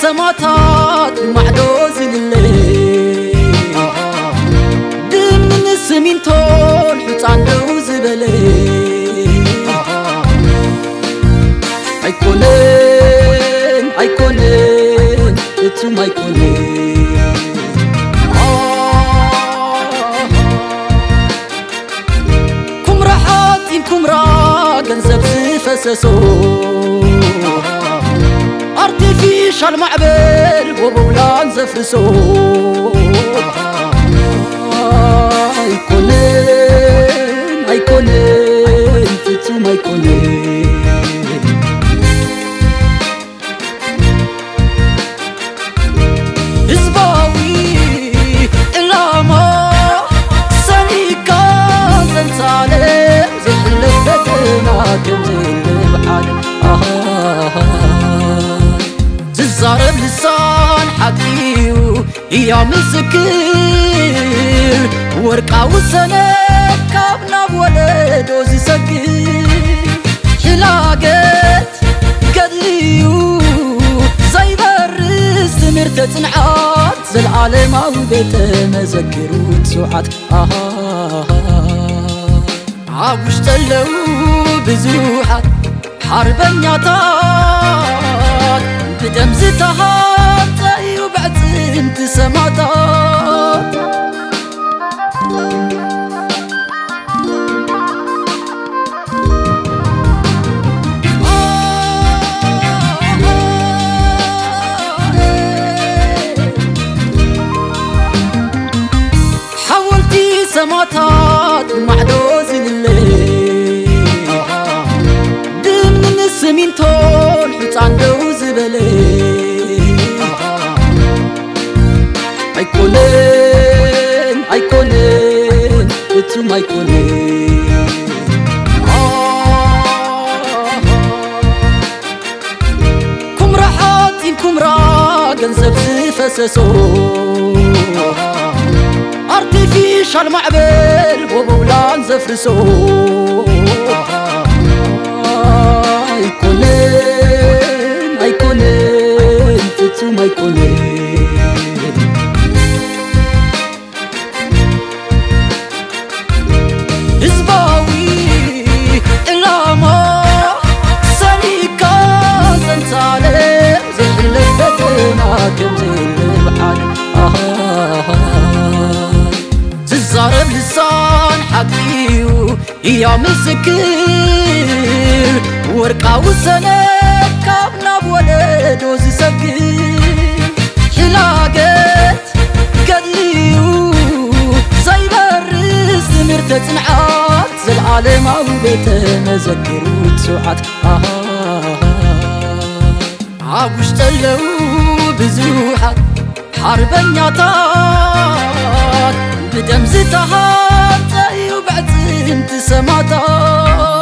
سماتات معدوز الليل دمن السمين تون حطان دوز بليل أيكونين اتم أيكونين كم راحاتين كم را جنزب زفسسو artificial معبل وبولان زفرسو أيكونين فتم أيكونين إزباوي إلاما سنيكا زنسالي زحلفتنا كمزيل بحالي زارب لسان حقيو يا مسكر ورقا وسنة كابنا بولدو زيسكر حلاقت قدليو زي برس مرتة نعات زي العالم او بيت مذكر وتسوعات عاوش تلو بزوحات حربنياتات بدم زتهات وبعد انت سماتات حولتي سماتات معدوز الليل دمن السمين تون حطان دوز بليل أيكونين اتم أيكونين كم راحاتين كم را جنزب زفسسو artificial معبل وبولان زفرسو أيكونين فتم أيكونين إزباوي إلاما سنيكا زنسالي زحلفتنا كمزيل بحالي زارب لسان حقيو يا مسكر ورقا وسنة كابنا بولدو زيسكر حلاقت قدليو زي برس مرتة نعات زي العالم او بيت مذكر وتسوعات عاوش تلو بزوحات حربنياتات بدم زتهات وبعد انت سماتات